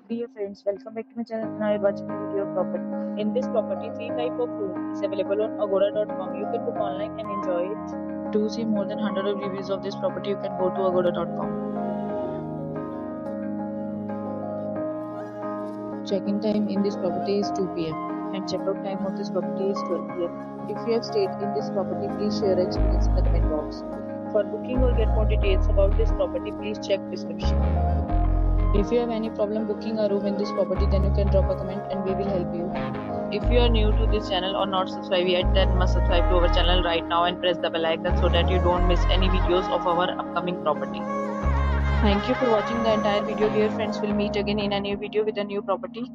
Dear friends, welcome back to my channel. Now you're watching a video of property. In this property, three type of room is available on agoda.com. You can book online and enjoy it. To see more than 100 of reviews of this property, you can go to agoda.com. Check-in time in this property is 2 p.m. and check-out time of this property is 12 p.m. If you have stayed in this property, please share your experience in the comment box. For booking or get more details about this property, please check description. If you have any problem booking a room in this property, then you can drop a comment and we will help you. If you are new to this channel or not subscribed yet, then must subscribe to our channel right now and press the bell icon so that you don't miss any videos of our upcoming property. Thank you for watching the entire video, dear friends. We'll meet again in a new video with a new property.